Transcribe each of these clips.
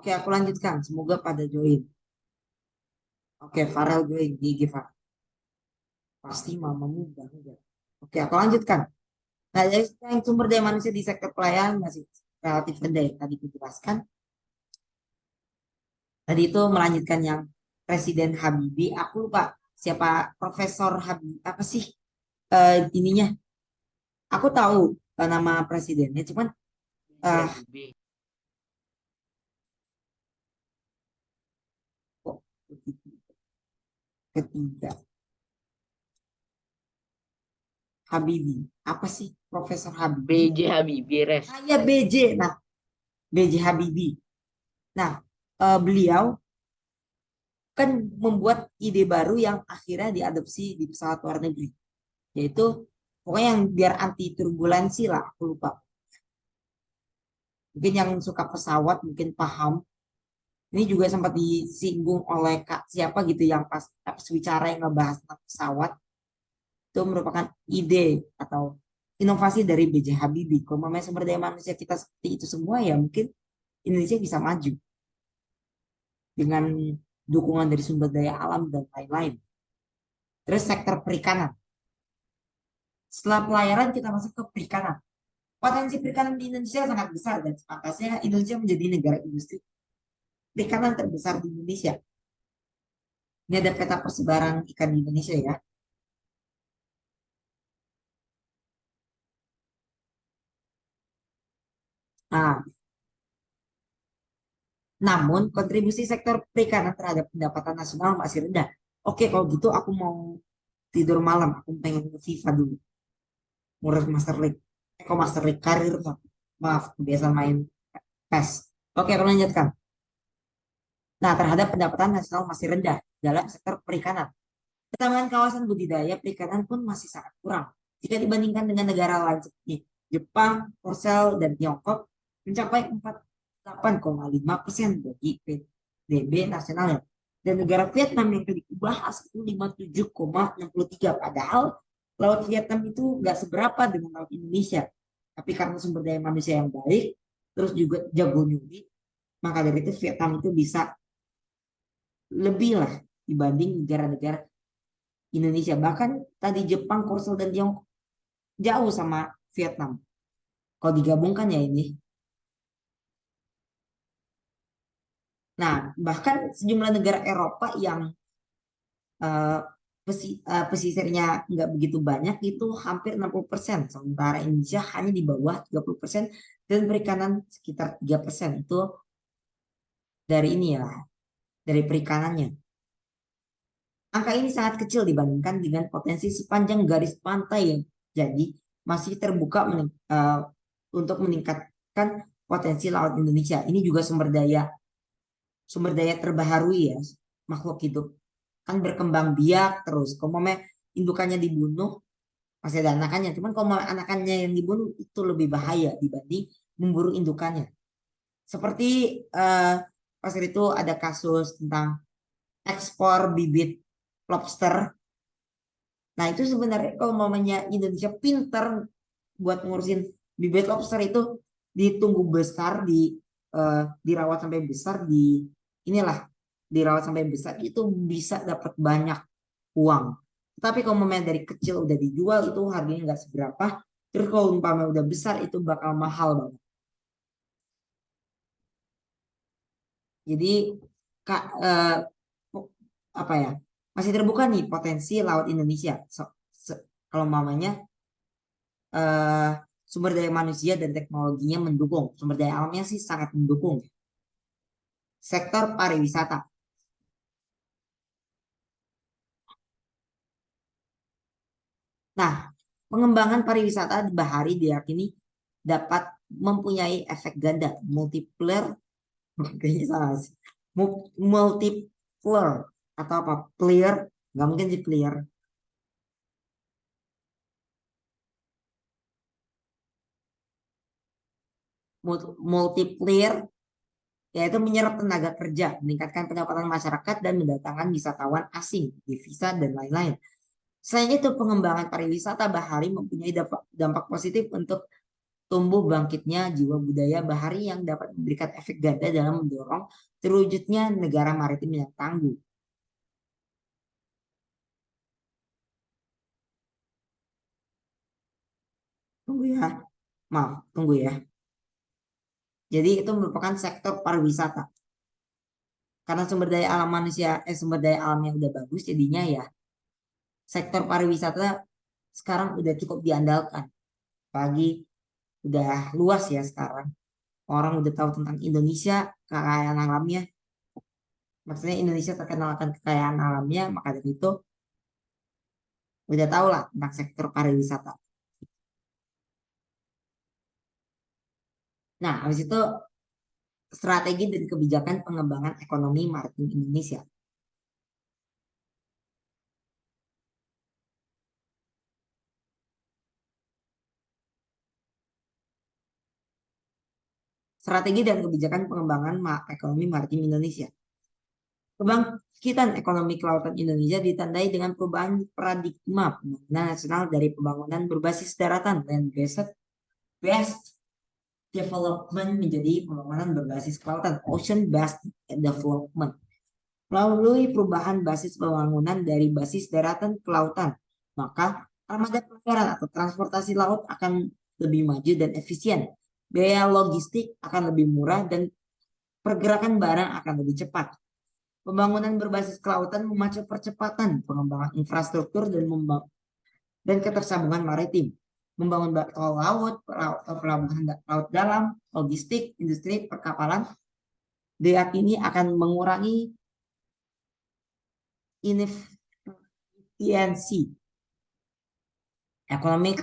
Oke, aku lanjutkan. Semoga pada join. Oke, Farel join di IG Farel. Pasti mamamu bangga. Oke, aku lanjutkan. Nah, jadi yang sumber daya manusia di sektor pelayanan masih relatif rendah ya. Tadi dijelaskan. Tadi itu melanjutkan yang Presiden Habibie. Aku lupa siapa Profesor Habibie. Apa sih ininya? Aku tahu nama presidennya. Cuman eh kok ketiga Habibie. Apa sih Profesor Habibie? BJ Habibie res. Ah ya BJ. Nah, BJ Habibie. Nah, beliau kan membuat ide baru yang akhirnya diadopsi di pesawat luar negeri, yaitu pokoknya yang biar anti turbulensi lah, aku lupa. Mungkin yang suka pesawat mungkin paham. Ini juga sempat disinggung oleh Kak siapa gitu yang pas bicara yang ngebahas tentang pesawat. Itu merupakan ide atau inovasi dari B.J. Habibie. Kalau memang sumber daya manusia kita seperti itu semua ya mungkin Indonesia bisa maju dengan dukungan dari sumber daya alam dan lain-lain. Terus sektor perikanan. Setelah pelayaran kita masuk ke perikanan. Potensi perikanan di Indonesia sangat besar dan sepantasnya Indonesia menjadi negara industri perikanan terbesar di Indonesia. Ini ada peta persebaran ikan di Indonesia ya. Nah, namun kontribusi sektor perikanan terhadap pendapatan nasional masih rendah. Oke, kalau gitu aku mau tidur malam, aku pengen ke FIFA dulu, ngurus Master League. Kok Master League karir, maaf, kebiasaan main PES. Oke, aku lanjutkan. Nah, terhadap pendapatan nasional masih rendah dalam sektor perikanan. Ketambahan kawasan budidaya perikanan pun masih sangat kurang jika dibandingkan dengan negara lain seperti Jepang, Korsel, dan Tiongkok mencapai 48,5% dari PDB nasionalnya. Dan negara Vietnam yang tadi dibahas itu 57,63. Padahal Laut Vietnam itu nggak seberapa dengan Laut Indonesia. Tapi karena sumber daya manusia yang baik, terus juga jago nyuri, maka dari itu Vietnam itu bisa lebih lah dibanding negara-negara Indonesia. Bahkan tadi Jepang, Korsel, dan Tiongkok jauh sama Vietnam. Kalau digabungkan ya ini. Nah, bahkan sejumlah negara Eropa yang eh, pesisirnya nggak begitu banyak itu hampir 60%. Sementara Indonesia hanya di bawah 30% dan perikanan sekitar 3%. Itu dari ini ya, dari perikanannya. Angka ini sangat kecil dibandingkan dengan potensi sepanjang garis pantai yang jadi masih terbuka untuk meningkatkan potensi laut Indonesia. Ini juga sumber daya terbaharui ya makhluk hidup kan berkembang biak terus. Kalau mau indukannya dibunuh masih ada anakannya. Cuman kalau mau anakannya yang dibunuh itu lebih bahaya dibanding memburu indukannya. Seperti eh, pasir itu ada kasus tentang ekspor bibit lobster. Nah, itu sebenarnya kalau mamanya Indonesia pinter buat ngurusin bibit lobster itu ditunggu besar, dirawat sampai besar, inilah dirawat sampai besar itu bisa dapat banyak uang. Tapi kalau mamanya dari kecil udah dijual itu harganya nggak seberapa. Terus kalau umpamanya udah besar itu bakal mahal banget. Jadi kak apa ya masih terbuka nih potensi laut Indonesia. Kalau mamanya eh, sumber daya manusia dan teknologinya mendukung. Sumber daya alamnya sih sangat mendukung. Sektor pariwisata. Nah, pengembangan pariwisata di Bahari diyakini dapat mempunyai efek ganda, multiplier, kayaknya salah sih. Multiplier atau apa? Player, nggak mungkin sih player. Multiplier yaitu menyerap tenaga kerja, meningkatkan pendapatan masyarakat dan mendatangkan wisatawan asing, devisa dan lain-lain. Selain itu, pengembangan pariwisata bahari mempunyai dampak positif untuk tumbuh bangkitnya jiwa budaya bahari yang dapat memberikan efek ganda dalam mendorong terwujudnya negara maritim yang tangguh. Tunggu ya, maaf, tunggu ya. Jadi itu merupakan sektor pariwisata. Karena sumber daya alam manusia, sumber daya alamnya udah bagus, jadinya ya sektor pariwisata sekarang udah cukup diandalkan. Pagi udah luas ya sekarang. Orang udah tahu tentang Indonesia, kekayaan alamnya. Maksudnya Indonesia terkenal akan kekayaan alamnya, maka dari itu udah tahu lah tentang sektor pariwisata. Nah, habis itu strategi dan kebijakan pengembangan ekonomi maritim Indonesia. Strategi dan kebijakan pengembangan ekonomi maritim Indonesia. Kebangkitan ekonomi kelautan Indonesia ditandai dengan perubahan paradigma pembangunan nasional dari pembangunan berbasis daratan land-based based development menjadi pembangunan berbasis kelautan ocean-based development. Melalui perubahan basis pembangunan dari basis daratan ke lautan, maka armada pelayaran atau transportasi laut akan lebih maju dan efisien. Biaya logistik akan lebih murah dan pergerakan barang akan lebih cepat. Pembangunan berbasis kelautan memacu percepatan pengembangan infrastruktur dan ketersambungan maritim. Membangun tol laut, pelabuhan laut dalam, logistik, industri perkapalan diyakini akan mengurangi inefisiensi ekonomi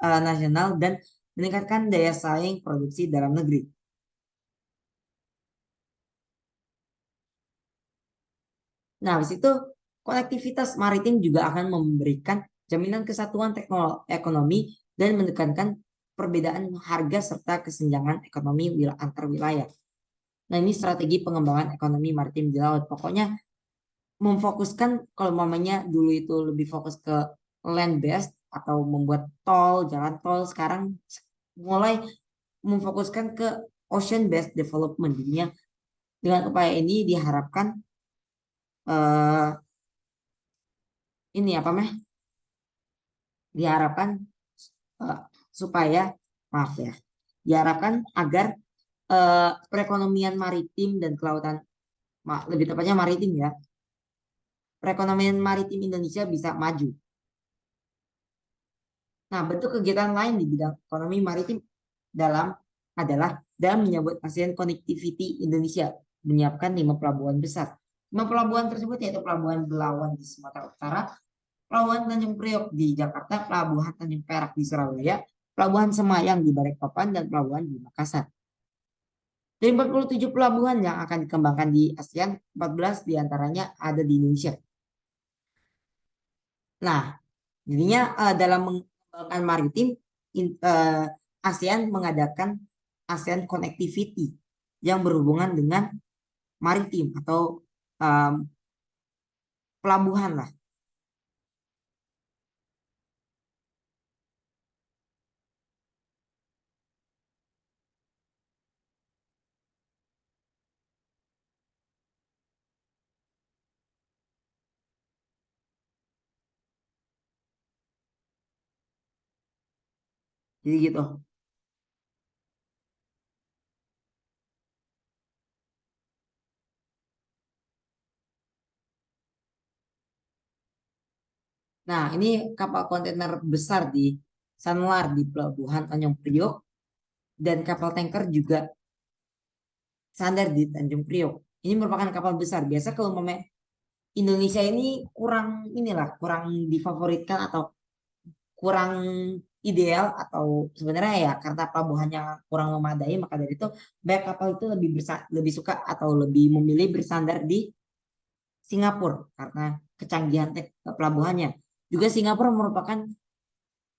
nasional dan meningkatkan daya saing produksi dalam negeri. Nah, habis itu konektivitas maritim juga akan memberikan jaminan kesatuan teknologi ekonomi dan menekankan perbedaan harga serta kesenjangan ekonomi antar wilayah. Nah, ini strategi pengembangan ekonomi maritim di laut. Pokoknya memfokuskan kalau mamanya dulu itu lebih fokus ke land based atau membuat tol, jalan tol, sekarang mulai memfokuskan ke ocean based development. Jadinya dengan upaya ini diharapkan eh, ini apa meh? Diharapkan eh, supaya maaf ya, diharapkan agar perekonomian maritim dan kelautan, lebih tepatnya maritim ya, perekonomian maritim Indonesia bisa maju. Nah, bentuk kegiatan lain di bidang ekonomi maritim dalam adalah dalam menyambut ASEAN Connectivity Indonesia menyiapkan 5 pelabuhan besar. 5 pelabuhan tersebut yaitu Pelabuhan Belawan di Sumatera Utara, Pelabuhan Tanjung Priok di Jakarta, Pelabuhan Tanjung Perak di Surabaya, Pelabuhan Semayang di Balikpapan, dan Pelabuhan di Makassar. Dari 47 pelabuhan yang akan dikembangkan di ASEAN, 14 diantaranya ada di Indonesia. Nah, jadinya dalam mengembangkan maritim, ASEAN mengadakan ASEAN Connectivity yang berhubungan dengan maritim atau um, pelabuhan lah. Jadi gitu. Nah, ini kapal kontainer besar di Sanlar di Pelabuhan Tanjung Priok dan kapal tanker juga sandar di Tanjung Priok. Ini merupakan kapal besar. Biasa kalau Indonesia ini kurang inilah, kurang difavoritkan atau kurang ideal atau sebenarnya ya karena pelabuhannya kurang memadai maka dari itu banyak kapal itu lebih suka atau lebih memilih bersandar di Singapura karena kecanggihan pelabuhannya. Juga Singapura merupakan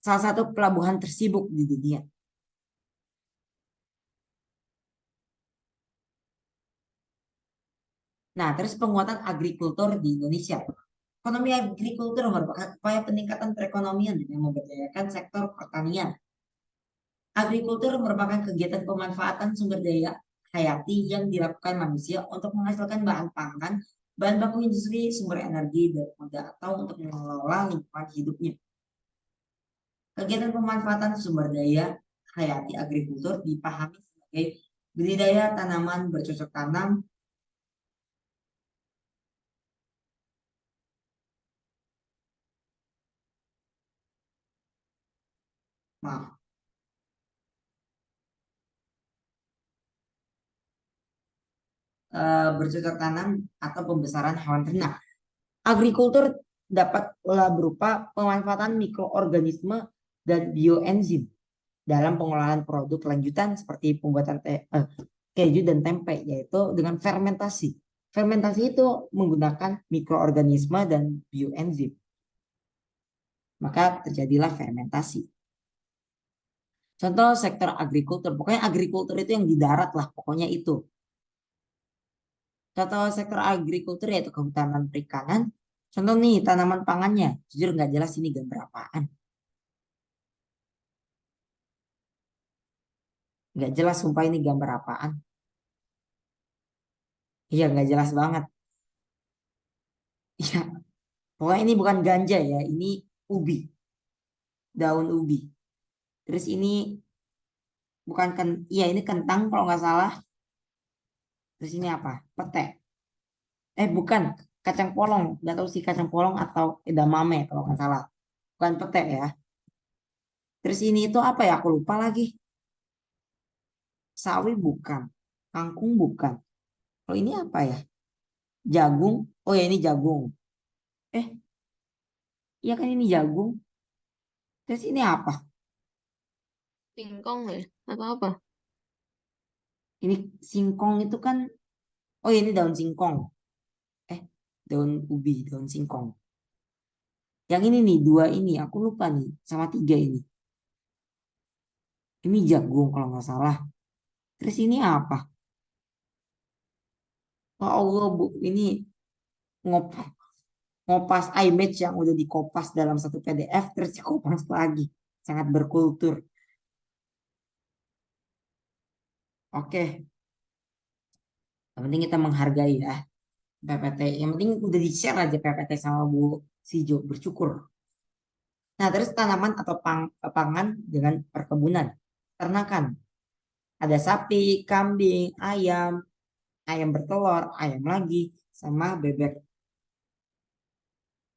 salah satu pelabuhan tersibuk di dunia. Nah, terus penguatan agrikultur di Indonesia. Ekonomi agrikultur merupakan upaya peningkatan perekonomian dengan memberdayakan sektor pertanian. Agrikultur merupakan kegiatan pemanfaatan sumber daya hayati yang dilakukan manusia untuk menghasilkan bahan pangan, bahan baku industri, sumber energi, dan atau untuk mengelola lingkungan hidupnya. Kegiatan pemanfaatan sumber daya hayati agrikultur dipahami sebagai budidaya tanaman bercocok tanam, maaf, bercocok tanam atau pembesaran hewan ternak. Agrikultur dapatlah berupa pemanfaatan mikroorganisme dan bioenzim dalam pengelolaan produk lanjutan seperti pembuatan keju dan tempe, yaitu dengan fermentasi. Fermentasi itu menggunakan mikroorganisme dan bioenzim, maka terjadilah fermentasi. Contoh sektor agrikultur, pokoknya agrikultur itu yang di darat lah, pokoknya itu. Contoh sektor agrikultur yaitu kehutanan perikanan. Contoh nih tanaman pangannya, jujur nggak jelas ini gambar apaan. Nggak jelas sumpah ini gambar apaan. Iya nggak jelas banget. Iya, pokoknya ini bukan ganja ya, ini ubi, daun ubi. Terus ini bukan iya ini kentang kalau nggak salah. Terus ini apa? Pete. Bukan, kacang polong. Nggak tahu sih kacang polong atau edamame kalau nggak salah. Bukan pete ya. Terus ini itu apa ya? Aku lupa lagi. Sawi bukan. Kangkung bukan. Kalau ini apa ya? Jagung. Oh ya ini jagung. Eh, iya kan ini jagung. Terus ini apa? Singkong ya? Atau apa? Ini singkong itu kan. Oh ya ini daun singkong. Eh, daun ubi, daun singkong. Yang ini nih, dua ini. Aku lupa nih. Sama tiga ini. Ini jagung kalau nggak salah. Terus ini apa? Oh Allah, Bu. Ini ngop ngopas image yang udah dikopas dalam satu PDF. Terus dikopas lagi. Sangat berkultur. Oke. Yang penting kita menghargai ya PPT. Yang penting udah di-share aja PPT sama Bu Sijo. Bersyukur. Nah, terus tanaman atau pangan dengan perkebunan. Ternakan. Ada sapi, kambing, ayam, ayam bertelur, ayam lagi, sama bebek.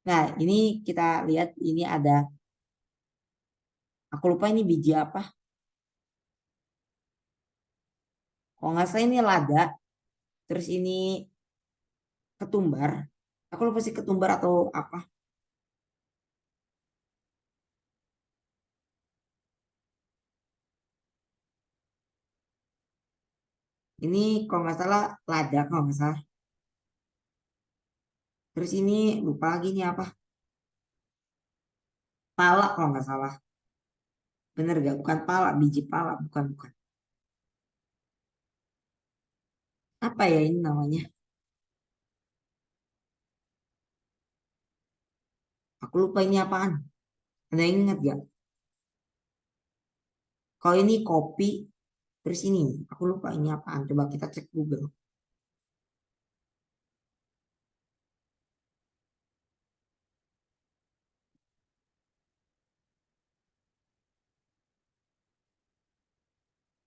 Nah, ini kita lihat ini ada, aku lupa ini biji apa. Kalau nggak salah ini lada, terus ini ketumbar. Aku lupa sih ketumbar atau apa. Ini kalau nggak salah lada kalau nggak salah. Terus ini lupa lagi ini apa. Pala kalau nggak salah. Bener gak? Bukan pala, biji pala. Bukan, bukan. Apa ya ini namanya? Aku lupa ini apaan. Ada yang ingat gak? Kalau ini kopi, terus ini. Aku lupa ini apaan. Coba kita cek Google.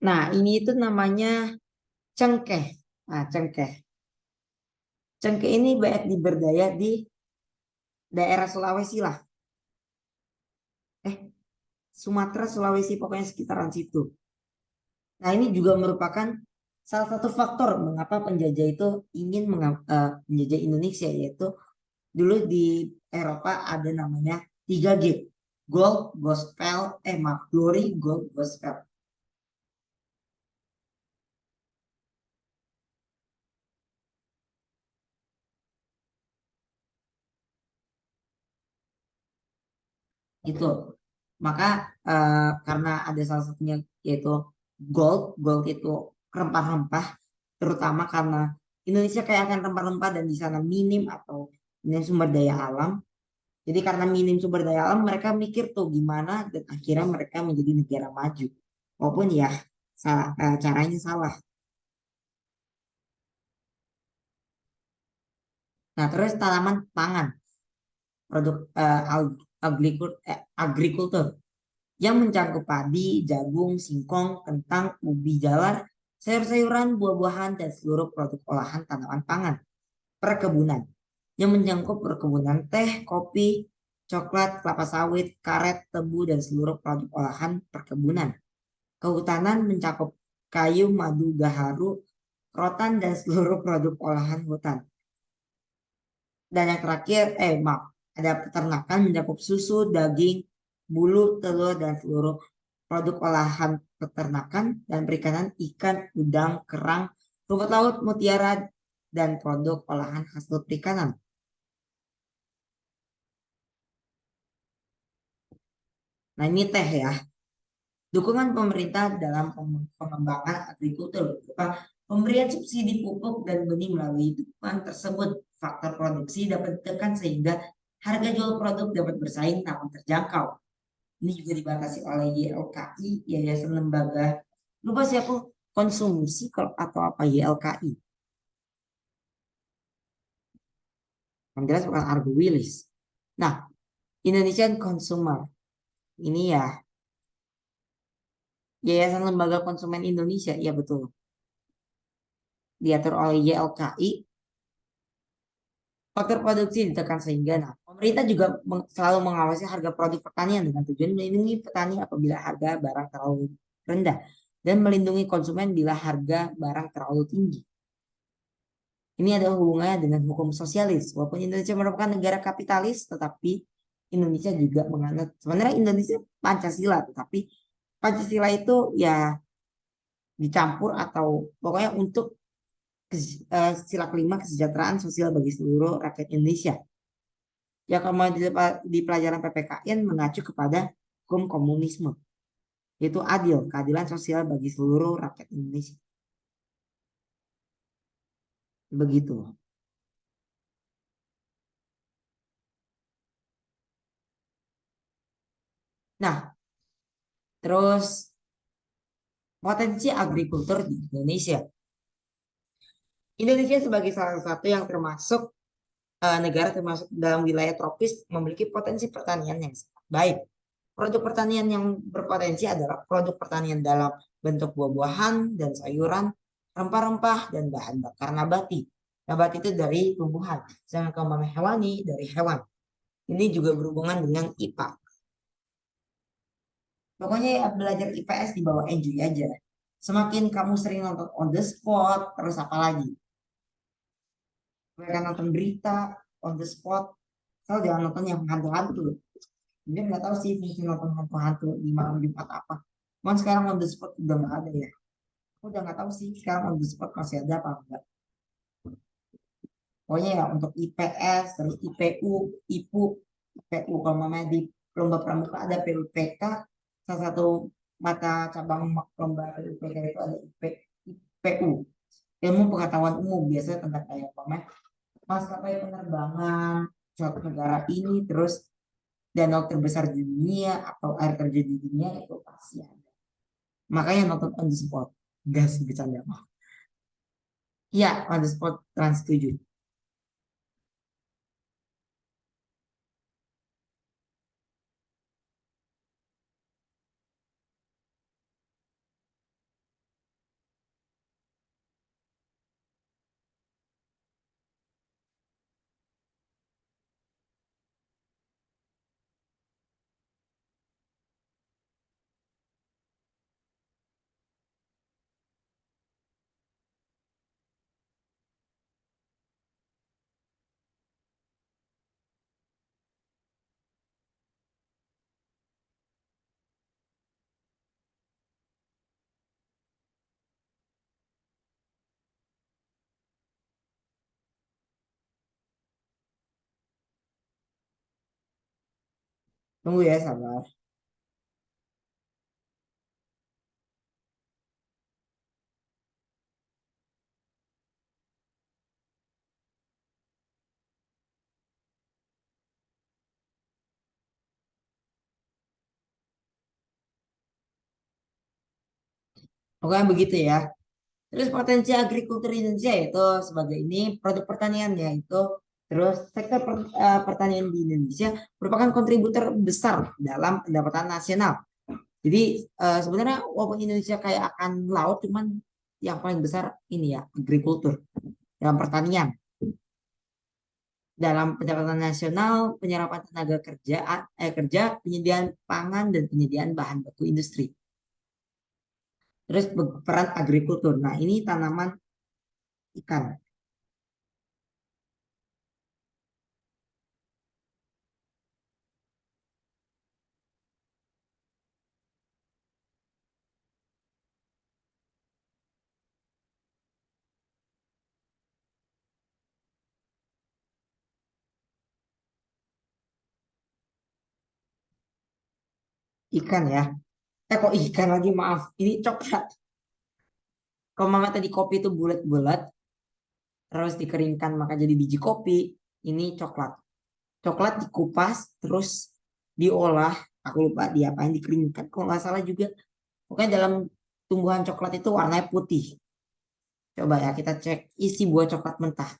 Nah, ini itu namanya cengkeh. Nah, cengkeh. Cengkeh ini banyak diberdaya di daerah Sulawesi lah. Eh, Sumatera, Sulawesi, pokoknya sekitaran situ. Nah, ini juga merupakan salah satu faktor mengapa penjajah itu ingin menjajah Indonesia, yaitu dulu di Eropa ada namanya 3G. Gold, Gospel, maaf, Glory, Gold, Gospel. Itu. Maka karena ada salah satunya yaitu gold, gold itu rempah-rempah, terutama karena Indonesia kaya akan rempah-rempah dan di sana minim atau minim sumber daya alam. Jadi karena minim sumber daya alam mereka mikir tuh gimana dan akhirnya mereka menjadi negara maju. Walaupun ya salah, caranya salah. Nah, terus tanaman pangan, produk agrikultur yang mencakup padi, jagung, singkong, kentang, ubi jalar, sayur-sayuran, buah-buahan, dan seluruh produk olahan tanaman pangan. Perkebunan yang mencakup perkebunan teh, kopi, coklat, kelapa sawit, karet, tebu, dan seluruh produk olahan perkebunan. Kehutanan mencakup kayu, madu, gaharu, rotan, dan seluruh produk olahan hutan. Dan yang terakhir, maaf, ada peternakan mencakup susu, daging, bulu, telur, dan seluruh produk olahan peternakan dan perikanan, ikan, udang, kerang, rumput laut, mutiara, dan produk olahan hasil perikanan. Nah, ini teh ya. Dukungan pemerintah dalam pengembangan agrikultur berupa pemberian subsidi pupuk dan benih melalui dukungan tersebut. Faktor produksi dapat ditekan sehingga harga jual produk dapat bersaing namun terjangkau. Ini juga dibatasi oleh YLKI, Yayasan Lembaga, lupa sih aku, konsumsi atau apa YLKI. Yang jelas bukan Argo Wilis. Nah, Indonesian Consumer ini ya Yayasan Lembaga Konsumen Indonesia, iya betul. Diatur oleh YLKI. Faktor produksi ditekan sehingga nah, pemerintah juga selalu mengawasi harga produk pertanian dengan tujuan melindungi petani apabila harga barang terlalu rendah dan melindungi konsumen bila harga barang terlalu tinggi. Ini ada hubungannya dengan hukum sosialis. Walaupun Indonesia merupakan negara kapitalis, tetapi Indonesia juga menganut sebenarnya Indonesia Pancasila, tetapi Pancasila itu ya dicampur atau pokoknya untuk sila kelima kesejahteraan sosial bagi seluruh rakyat Indonesia. Ya kalau di pelajaran PPKN mengacu kepada hukum komunisme, yaitu adil, keadilan sosial bagi seluruh rakyat Indonesia. Begitu. Nah, terus potensi agrikultur di Indonesia. Indonesia sebagai salah satu yang termasuk negara termasuk dalam wilayah tropis memiliki potensi pertanian yang sangat baik. Produk pertanian yang berpotensi adalah produk pertanian dalam bentuk buah-buahan dan sayuran, rempah-rempah, dan bahan bakar nabati. Nabati itu dari tumbuhan, sedangkan keumpama hewani dari hewan. Ini juga berhubungan dengan IPA. Pokoknya ya belajar IPS di bawah enjoy aja. Semakin kamu sering nonton on the spot, terus apa lagi? Mereka nonton berita, on the spot, kalau jangan nonton yang hantu-hantu. Dia nggak tahu sih fungsi nonton hantu-hantu di malam Jumat apa. Cuman sekarang on the spot udah nggak ada ya. Aku udah nggak tahu sih sekarang on the spot masih ada apa enggak. Pokoknya ya untuk IPS, terus IPU, IPU, IPU kalau mamanya di lomba pramuka ada PUPK, salah satu mata cabang lomba PUPK itu ada IPU, ilmu pengetahuan umum biasanya tentang kayak mamanya maskapai penerbangan suatu negara ini, terus danau terbesar di dunia atau air terjun di dunia itu pasti ada. Makanya nonton on the spot. Gas bercanda. Iya, on the spot Trans 7. Tunggu ya, sabar. Pokoknya begitu ya. Terus potensi agrikultur Indonesia itu sebagai ini produk pertanian yaitu terus sektor pertanian di Indonesia merupakan kontributor besar dalam pendapatan nasional. Jadi sebenarnya walaupun Indonesia kayak akan laut, cuman yang paling besar ini ya agrikultur dalam pertanian. Dalam pendapatan nasional, penyerapan tenaga kerja, kerja, penyediaan pangan dan penyediaan bahan baku industri. Terus peran agrikultur. Nah, ini tanaman ikan. Ikan ya. Kok ikan lagi, maaf. Ini coklat. Kalau mama tadi kopi itu bulat-bulat, terus dikeringkan maka jadi biji kopi. Ini coklat. Coklat dikupas, terus diolah. Aku lupa diapain, dikeringkan. Kalau nggak salah juga. Pokoknya dalam tumbuhan coklat itu warnanya putih. Coba ya kita cek isi buah coklat mentah.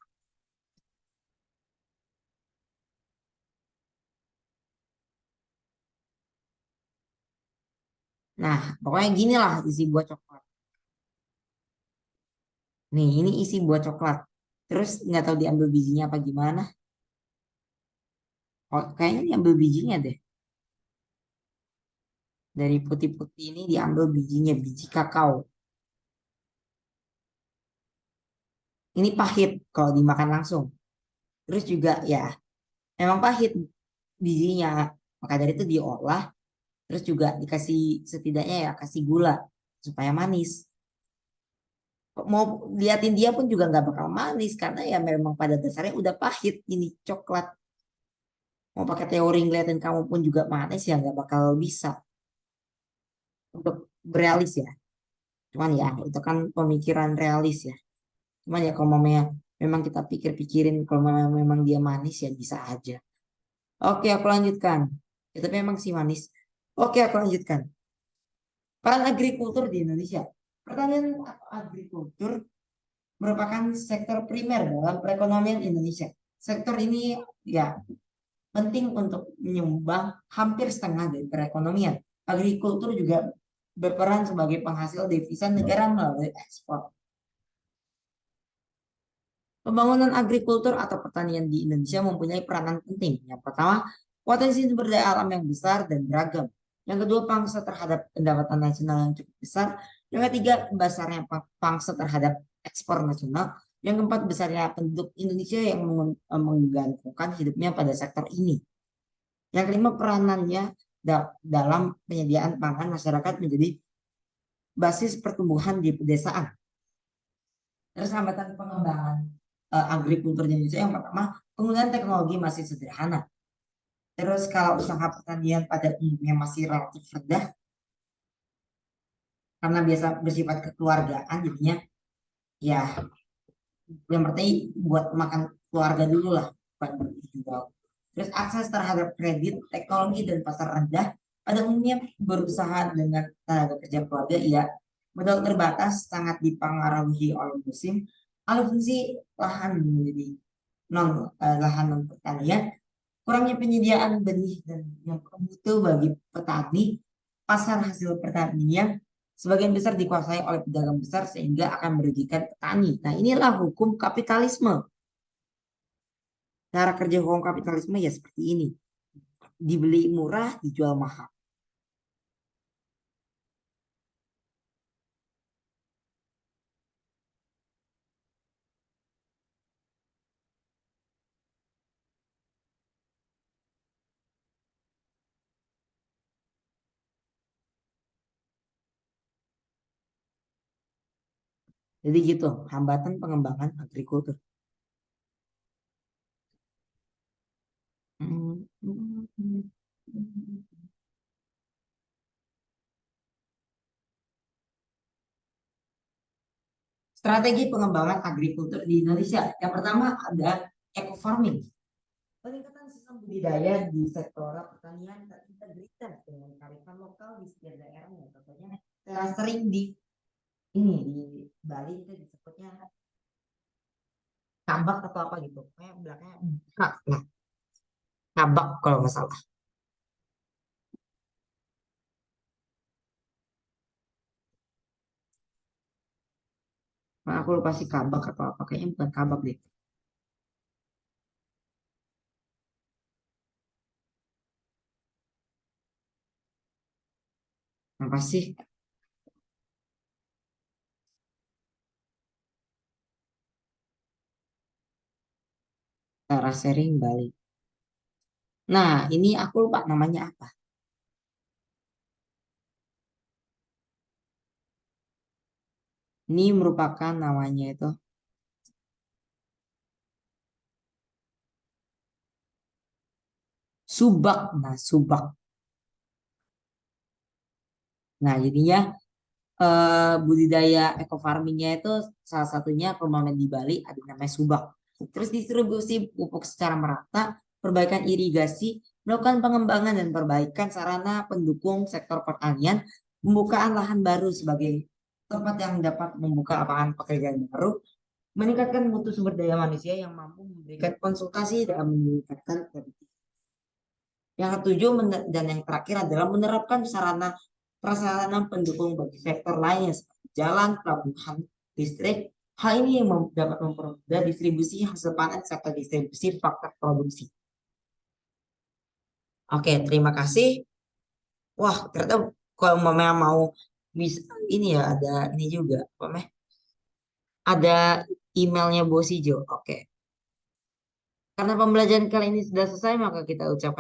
Nah, pokoknya gini lah isi buah coklat. Nih, ini isi buah coklat. Terus nggak tahu diambil bijinya apa gimana. Oh, kayaknya diambil bijinya deh. Dari putih-putih ini diambil bijinya, biji kakao. Ini pahit kalau dimakan langsung. Terus juga ya, emang pahit bijinya. Maka dari itu diolah, terus juga dikasih setidaknya ya kasih gula supaya manis. Mau liatin dia pun juga nggak bakal manis karena ya memang pada dasarnya udah pahit ini coklat. Mau pakai teori ngeliatin kamu pun juga manis ya nggak bakal bisa untuk realis ya. Cuman ya itu kan pemikiran realis ya. Cuman ya kalau mamanya memang kita pikir-pikirin kalau memang dia manis ya bisa aja. Oke, aku lanjutkan. Ya, tapi memang sih manis. Oke, aku lanjutkan. Peran agrikultur di Indonesia. Pertanian atau agrikultur merupakan sektor primer dalam perekonomian Indonesia. Sektor ini ya penting untuk menyumbang hampir setengah dari perekonomian. Agrikultur juga berperan sebagai penghasil devisa negara melalui ekspor. Pembangunan agrikultur atau pertanian di Indonesia mempunyai peranan penting. Yang pertama, potensi sumber daya alam yang besar dan beragam. Yang kedua, pangsa terhadap pendapatan nasional yang cukup besar. Yang ketiga, besarnya pangsa terhadap ekspor nasional. Yang keempat, besarnya penduduk Indonesia yang menggantungkan hidupnya pada sektor ini. Yang kelima, peranannya dalam penyediaan pangan masyarakat menjadi basis pertumbuhan di pedesaan. Terus hambatan pengembangan agrikultur di Indonesia yang pertama, penggunaan teknologi masih sederhana. Terus kalau usaha pertanian pada umumnya masih relatif rendah karena biasa bersifat kekeluargaan, jadinya ya yang penting buat makan keluarga dulu lah, bukan buat dijual. Terus akses terhadap kredit, teknologi dan pasar rendah pada umumnya berusaha dengan tenaga kerja keluarga, ya modal terbatas sangat dipengaruhi oleh musim, alih fungsi lahan menjadi lahan non pertanian, kurangnya penyediaan benih dan yang mutu bagi petani, pasar hasil pertanian sebagian besar dikuasai oleh pedagang besar sehingga akan merugikan petani. Nah, inilah hukum kapitalisme. Cara kerja hukum kapitalisme ya seperti ini. Dibeli murah, dijual mahal. Jadi gitu, hambatan pengembangan agrikultur. Strategi pengembangan agrikultur di Indonesia. Yang pertama ada eco farming. Peningkatan sistem budidaya di sektor pertanian terintegritas dengan kearifan lokal di setiap daerah yang contohnya terasering di ini di Bali itu disebutnya kabak atau apa gitu. Kayak belakangnya kak. Nah, kabak kalau nggak salah. Nah, aku lupa sih kabak atau apa. Kayaknya bukan kabak deh. Apa sih? Cara sharing Bali. Nah, ini aku lupa namanya apa. Ini merupakan namanya itu subak. Nah, subak. Nah, jadinya budidaya eco farmingnya itu salah satunya permohonan di Bali ada yang namanya subak. Terus distribusi pupuk secara merata, perbaikan irigasi, melakukan pengembangan dan perbaikan sarana pendukung sektor pertanian, pembukaan lahan baru sebagai tempat yang dapat membuka lapangan pekerjaan baru, meningkatkan mutu sumber daya manusia yang mampu memberikan konsultasi dan meningkatkan produktivitas. Yang ketujuh dan yang terakhir adalah menerapkan sarana prasarana pendukung bagi sektor lainnya seperti jalan, pelabuhan, listrik. Hal ini yang dapat mempermudah distribusi hasil panen serta distribusi faktor produksi. Oke, terima kasih. Wah, ternyata kalau Mama mau bisa ini ya ada ini juga, apa meh? Ada emailnya Bosijo. Oke. Karena pembelajaran kali ini sudah selesai, maka kita ucapkan